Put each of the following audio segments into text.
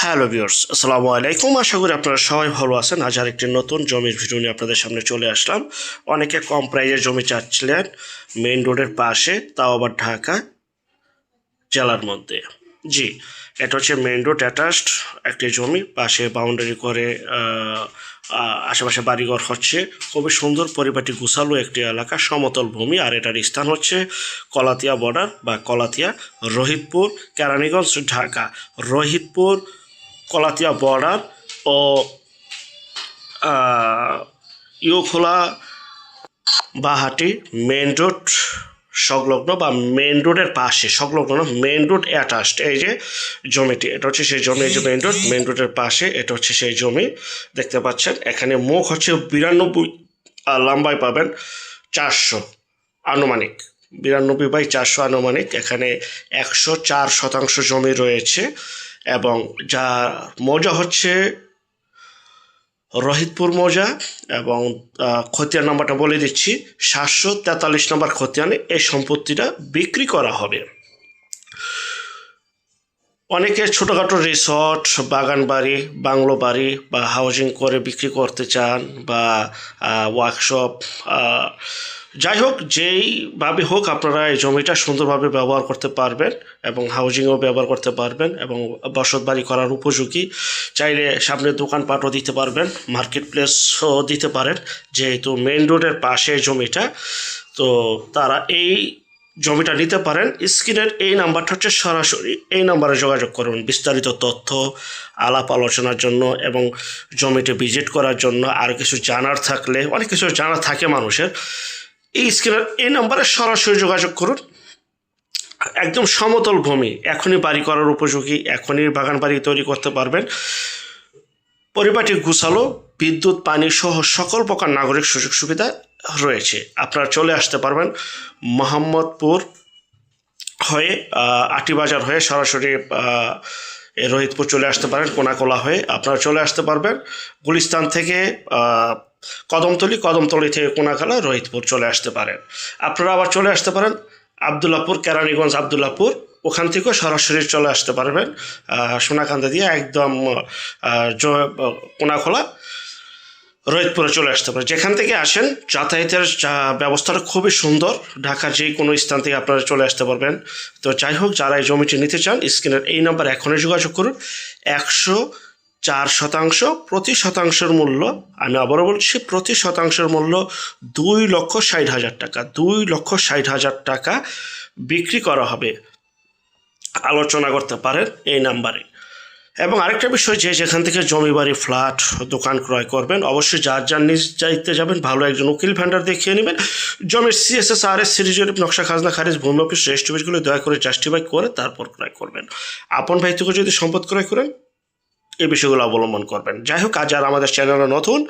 Hello viewers, আসসালামু আলাইকুম। আশা করি আপনারা সবাই ভালো আছেন। আজ আরেকটি নতুন জমির ভিডিও নিয়ে আপনাদের সামনে চলে আসলাম। অনেকে কম প্রাইজের জমি চাচ্ছিলেন মেইন রোডের পাশে, তাও আবার ঢাকা জেলার মধ্যে। জি, এটা হচ্ছে মেইন রোড অ্যাটাচড একটি জমি, পাশে বাউন্ডারি করে আশেপাশে বাড়িঘর হচ্ছে। খুবই সুন্দর পরিপাটি গুছালো একটি এলাকা, সমতল ভূমি। আর এটার স্থান হচ্ছে কলাতিয়া বর্ডার বা কলাতিয়া, রহিতপুর, কেরানীগঞ্জ, ঢাকা। রহিতপুর, কলাতিয়া বর্ডার ও ইউখোলা বাহাটি মেইন রোড সংলগ্ন বা মেইন রোডের পাশে, সংলগ্ন মেইন রোড অ্যাটাচড এই যে জমিটি, এটা হচ্ছে সেই জমি। এই যে মেইন রোডের পাশে এটা হচ্ছে সেই জমি, দেখতে পাচ্ছেন। এখানে মুখ হচ্ছে 92, আর লম্বায় পাবেন 400 আনুমানিক, 92/400 আনুমানিক। এখানে 104% জমি রয়েছে এবং যা মৌজা হচ্ছে রহিতপুর মৌজা। এবং খতিয়ান নাম্বারটা বলে দিচ্ছি, 743 নম্বর খতিয়ানে এই সম্পত্তিটা বিক্রি করা হবে। অনেকে ছোটোখাটো রিসর্ট, বাগান বাড়ি, বাংলো বাড়ি বা হাউজিং করে বিক্রি করতে চান, বা ওয়ার্কশপ, যাই হোক যেইভাবে হোক আপনারা এই জমিটা সুন্দরভাবে ব্যবহার করতে পারবেন এবং হাউজিংও ব্যবহার করতে পারবেন এবং বসত বাড়ি করার উপযোগী। চাইলে সামনে দোকানপাটও দিতে পারবেন, মার্কেট প্লেসও দিতে পারেন, যেহেতু মেইন রোডের পাশে জমিটা। তো তারা এই জমিটা নিতে পারেন। স্ক্রিনের এই নাম্বারটা হচ্ছে সরাসরি এই নাম্বারে যোগাযোগ করুন বিস্তারিত তথ্য আলাপ আলোচনার জন্য এবং জমিতে ভিজিট করার জন্য। আর কিছু জানার থাকলে, অনেক কিছু জানা থাকে মানুষের, এই স্ক্রিনের এই নাম্বারে সরাসরি যোগাযোগ করুন। একদম সমতল ভূমি, এখনই বাড়ি করার উপযোগী, এখনই বাগান বাড়ি তৈরি করতে পারবেন। পরিপাটি গুছালো, বিদ্যুৎ, পানি সহ সকল প্রকার নাগরিক সুযোগ সুবিধা রয়েছে। আপনারা চলে আসতে পারবেন মোহাম্মদপুর হয়ে, আটিবাজার হয়ে সরাসরি রহিতপুর চলে আসতে পারেন। কোনাকোলা হয়ে আপনারা চলে আসতে পারবেন। গুলিস্তান থেকে কদমতলি থেকে কোনাকোলা, রহিতপুর চলে আসতে পারেন। আপনারা আবার চলে আসতে পারেন আবদুল্লাপুর, কেরানীগঞ্জ আবদুল্লাপুর, ওখান থেকেও সরাসরি চলে আসতে পারবেন সোনাকান্দা দিয়ে একদম কোনাখোলা, রহিতপুরে চলে আসতে পারেন। যেখান থেকে আসেন যাতায়াতের ব্যবস্থাটা খুবই সুন্দর। ঢাকার যে কোনো স্থান থেকে আপনারা চলে আসতে পারবেন। তো যাই হোক, যারা এই জমিটি নিতে চান স্ক্রিনের এই নাম্বার এখনই যোগাযোগ করুন। 104%, প্রতি শতাংশের মূল্য, আমি আবারও বলছি, প্রতি শতাংশের মূল্য 2,60,000 টাকা। 2,60,000 টাকা বিক্রি করা হবে। আলোচনা করতে পারেন এই নাম্বারে। এবং আরেকটা বিষয়, যে যেখান থেকে জমি বাড়ি ফ্ল্যাট দোকান ক্রয় করবেন, অবশ্যই যার নিজ দায়িত্বে যাবেন, ভালো একজন উকিল ভেন্ডার দেখিয়ে নেবেন। জমির CSS, RS, সিরিজরিপ, নকশা, খাজনা খারিজ, ভূমি অফিস, রেজিস্ট্রিগুলো দয়া করে জাস্টিফাই করে তারপর ক্রয় করবেন। আপন ভাই থেকে যদি সম্পদ ক্রয় করেন এই বিষয়গুলো অবলম্বন করবেন। যাই হোক, আজ আর আমাদের চ্যানেলে নতুন,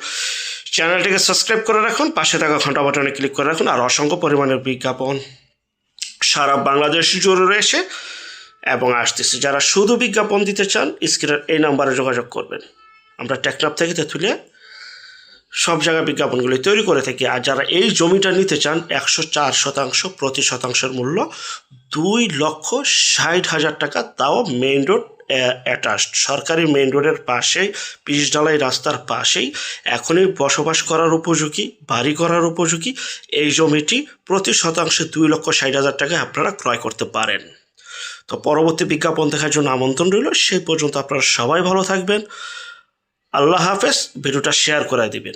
চ্যানেলটিকে সাবস্ক্রাইব করে রাখুন, পাশে থাকা ঘন্টা বাটনে ক্লিক করে রাখুন। আর অসংখ্য পরিমাণের বিজ্ঞাপন সারা বাংলাদেশ জুড়ে রয়েছে এবং আসতেছে। যারা শুধু বিজ্ঞাপন দিতে চান স্ক্রিনের এই নাম্বারে যোগাযোগ করবেন। আমরা টেকনাফ থেকে তেঁতুলিয়া সব জায়গায় বিজ্ঞাপনগুলি তৈরি করে থাকি। আর যারা এই জমিটা নিতে চান 104%, প্রতি শতাংশের মূল্য 2,60,000 টাকা, তাও মেইন রোড অ্যাটাচড, সরকারি মেইন রোডের পাশেই, পিচ ঢালাই রাস্তার পাশেই, এখনই বসবাস করার উপযোগী, বাড়ি করার উপযোগী এই জমিটি প্রতি শতাংশে 2,60,000 টাকায় আপনারা ক্রয় করতে পারেন। তো পরবর্তী বিজ্ঞাপন দেখার জন্য আমন্ত্রণ রইল। সেই পর্যন্ত আপনারা সবাই ভালো থাকবেন। আল্লাহ হাফেজ। ভিডিওটা শেয়ার করে দিবেন।